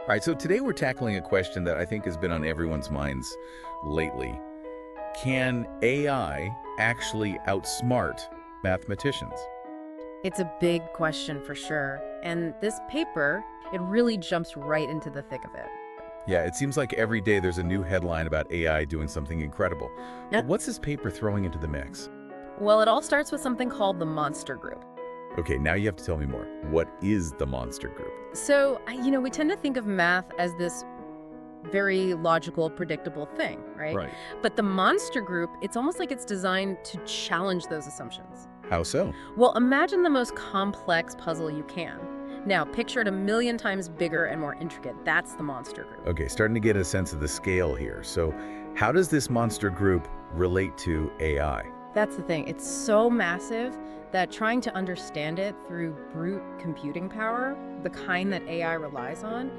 All right, so today we're tackling a question that I think has been on everyone's minds lately. Can AI actually outsmart mathematicians? It's a big question for sure. And this paper, it really jumps right into the thick of it. Yeah, it seems like every day there's a new headline about AI doing something incredible. Yeah. But what's this paper throwing into the mix? Well, it all starts with something called the monster group. Okay, now you have to tell me more. What is the monster group? So, we tend to think of math as this very logical, predictable thing, right? Right. But the monster group, it's almost like it's designed to challenge those assumptions. How so? Well, imagine the most complex puzzle you can. Now, picture it 1,000,000 times bigger and more intricate. That's the monster group. Okay, starting to get a sense of the scale here. So how does this monster group relate to AI? That's the thing. It's so massive that trying to understand it through brute computing power, the kind that AI relies on,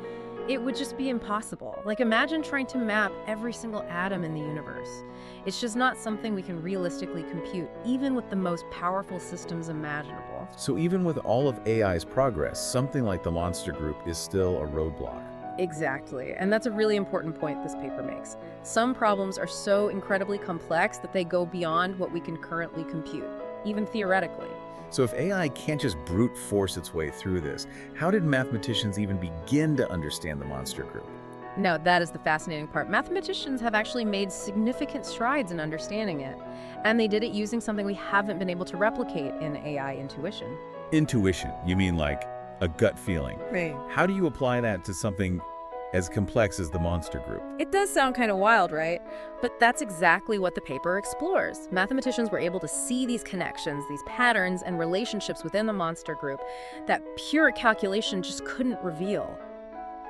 it would just be impossible. Like, imagine trying to map every single atom in the universe. It's just not something we can realistically compute, even with the most powerful systems imaginable. So even with all of AI's progress, something like the monster group is still a roadblock. Exactly. And that's a really important point this paper makes. Some problems are so incredibly complex that they go beyond what we can currently compute, even theoretically. So if AI can't just brute force its way through this, how did mathematicians even begin to understand the monster group? No, that is the fascinating part. Mathematicians have actually made significant strides in understanding it, and they did it using something we haven't been able to replicate in AI intuition. Intuition, you mean like a gut feeling. Right. How do you apply that to something as complex as the monster group? It does sound kind of wild, right? But that's exactly what the paper explores. Mathematicians were able to see these connections, these patterns and relationships within the monster group that pure calculation just couldn't reveal.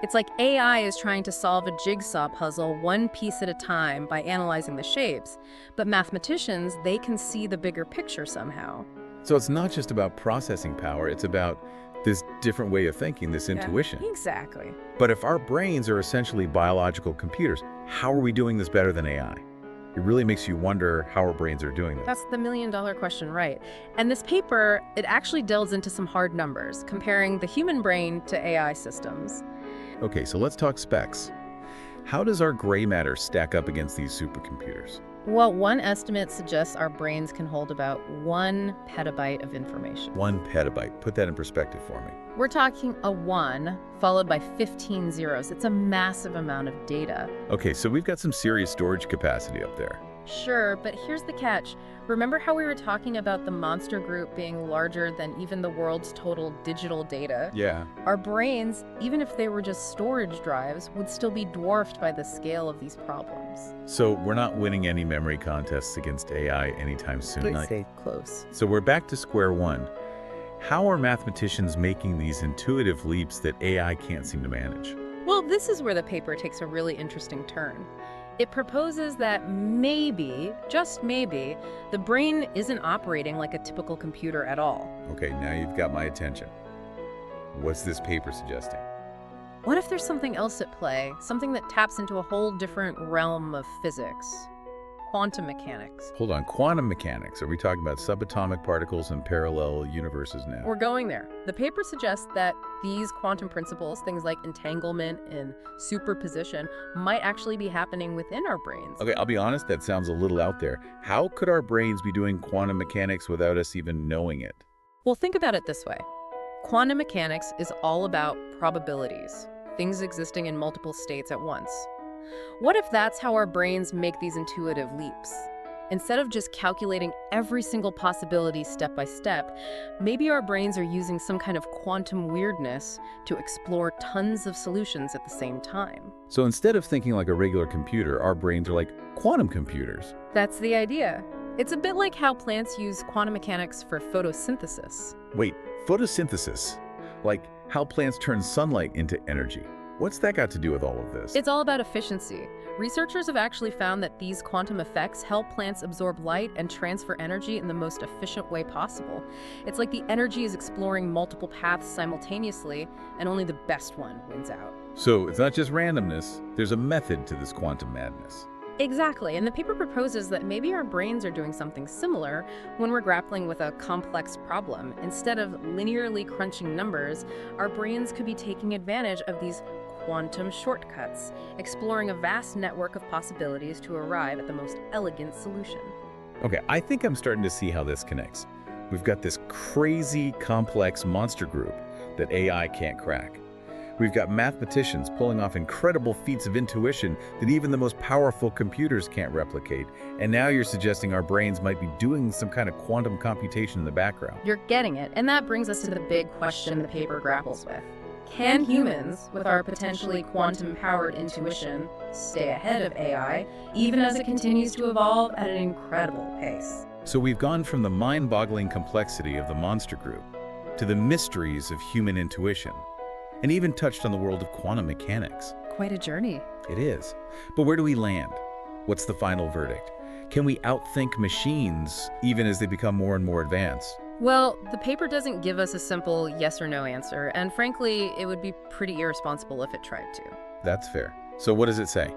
It's like AI is trying to solve a jigsaw puzzle one piece at a time by analyzing the shapes, but mathematicians, they can see the bigger picture somehow. So it's not just about processing power, it's about this different way of thinking, this intuition. Yeah, exactly. But if our brains are essentially biological computers, how are we doing this better than AI? It really makes you wonder how our brains are doing this. That's the million-dollar question, right? And this paper, it actually delves into some hard numbers, comparing the human brain to AI systems. Okay, so let's talk specs. How does our gray matter stack up against these supercomputers? Well, one estimate suggests our brains can hold about 1 petabyte of information. 1 petabyte. Put that in perspective for me. We're talking a 1 followed by 15 zeros. It's a massive amount of data. Okay, so we've got some serious storage capacity up there. Sure, but here's the catch. Remember how we were talking about the monster group being larger than even the world's total digital data? Yeah. Our brains, even if they were just storage drives, would still be dwarfed by the scale of these problems. So we're not winning any memory contests against AI anytime soon. Let's stay close. So we're back to square one. How are mathematicians making these intuitive leaps that AI can't seem to manage? Well, this is where the paper takes a really interesting turn. It proposes that maybe, just maybe, the brain isn't operating like a typical computer at all. Okay, now you've got my attention. What's this paper suggesting? What if there's something else at play? Something that taps into a whole different realm of physics? Quantum mechanics. Hold on, quantum mechanics. Are we talking about subatomic particles and parallel universes now? We're going there. The paper suggests that these quantum principles, things like entanglement and superposition, might actually be happening within our brains. Okay, I'll be honest, that sounds a little out there. How could our brains be doing quantum mechanics without us even knowing it? Well, think about it this way. Quantum mechanics is all about probabilities, things existing in multiple states at once. What if that's how our brains make these intuitive leaps? Instead of just calculating every single possibility step by step, maybe our brains are using some kind of quantum weirdness to explore tons of solutions at the same time. So instead of thinking like a regular computer, our brains are like quantum computers. That's the idea. It's a bit like how plants use quantum mechanics for photosynthesis. Wait, photosynthesis? Like how plants turn sunlight into energy. What's that got to do with all of this? It's all about efficiency. Researchers have actually found that these quantum effects help plants absorb light and transfer energy in the most efficient way possible. It's like the energy is exploring multiple paths simultaneously, and only the best one wins out. So it's not just randomness, there's a method to this quantum madness. Exactly, and the paper proposes that maybe our brains are doing something similar when we're grappling with a complex problem. Instead of linearly crunching numbers, our brains could be taking advantage of these quantum shortcuts, exploring a vast network of possibilities to arrive at the most elegant solution. Okay, I think I'm starting to see how this connects. We've got this crazy, complex monster group that AI can't crack. We've got mathematicians pulling off incredible feats of intuition that even the most powerful computers can't replicate. And now you're suggesting our brains might be doing some kind of quantum computation in the background. You're getting it, and that brings us to the big question the paper grapples with. Can humans, with our potentially quantum-powered intuition, stay ahead of AI, even as it continues to evolve at an incredible pace? So we've gone from the mind-boggling complexity of the monster group to the mysteries of human intuition, and even touched on the world of quantum mechanics. Quite a journey. It is. But where do we land? What's the final verdict? Can we outthink machines even as they become more and more advanced? Well, the paper doesn't give us a simple yes or no answer, and frankly, it would be pretty irresponsible if it tried to. That's fair. So what does it say?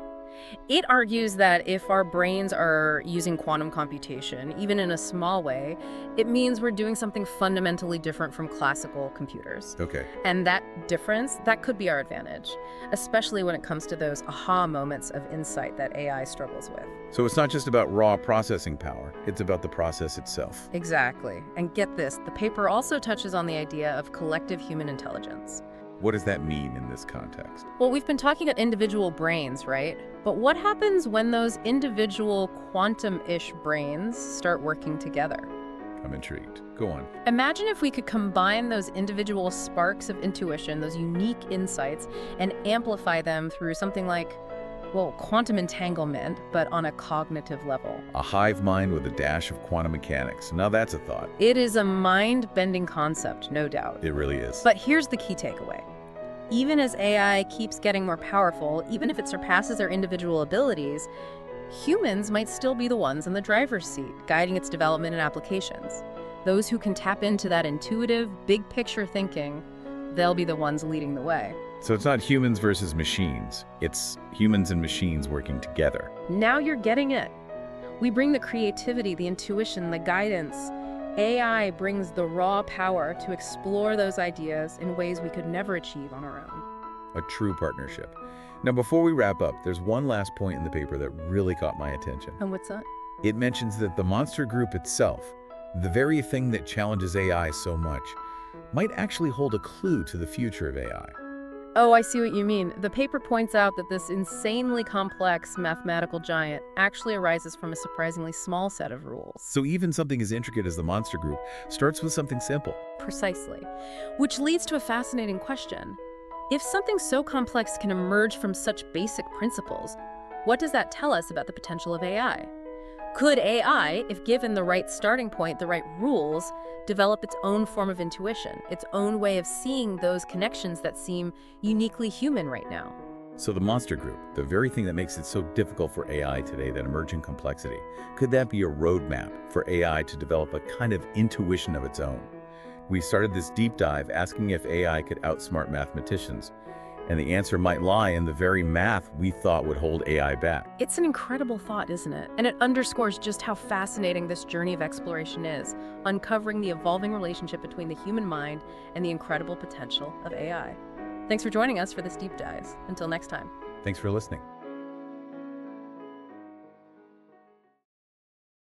It argues that if our brains are using quantum computation, even in a small way, it means we're doing something fundamentally different from classical computers. Okay. And that difference, that could be our advantage, especially when it comes to those aha moments of insight that AI struggles with. So it's not just about raw processing power, it's about the process itself. Exactly. And get this, the paper also touches on the idea of collective human intelligence. What does that mean in this context? Well, we've been talking about individual brains, right? But what happens when those individual quantum-ish brains start working together? I'm intrigued. Go on. Imagine if we could combine those individual sparks of intuition, those unique insights, and amplify them through something like, well, quantum entanglement, but on a cognitive level. A hive mind with a dash of quantum mechanics. Now that's a thought. It is a mind-bending concept, no doubt. It really is. But here's the key takeaway. Even as AI keeps getting more powerful, even if it surpasses our individual abilities, humans might still be the ones in the driver's seat, guiding its development and applications. Those who can tap into that intuitive, big-picture thinking, they'll be the ones leading the way. So it's not humans versus machines. It's humans and machines working together. Now you're getting it. We bring the creativity, the intuition, the guidance. AI brings the raw power to explore those ideas in ways we could never achieve on our own. A true partnership. Now, before we wrap up, there's one last point in the paper that really caught my attention. And what's that? It mentions that the monster group itself, the very thing that challenges AI so much, might actually hold a clue to the future of AI. Oh, I see what you mean. The paper points out that this insanely complex mathematical giant actually arises from a surprisingly small set of rules. So even something as intricate as the monster group starts with something simple. Precisely. Which leads to a fascinating question. If something so complex can emerge from such basic principles, what does that tell us about the potential of AI? Could AI, if given the right starting point, the right rules, develop its own form of intuition, its own way of seeing those connections that seem uniquely human right now? So the monster group, the very thing that makes it so difficult for AI today, that emerging complexity, could that be a roadmap for AI to develop a kind of intuition of its own? We started this deep dive asking if AI could outsmart mathematicians, and the answer might lie in the very math we thought would hold AI back. It's an incredible thought, isn't it? And it underscores just how fascinating this journey of exploration is, uncovering the evolving relationship between the human mind and the incredible potential of AI. Thanks for joining us for this deep dive. Until next time. Thanks for listening.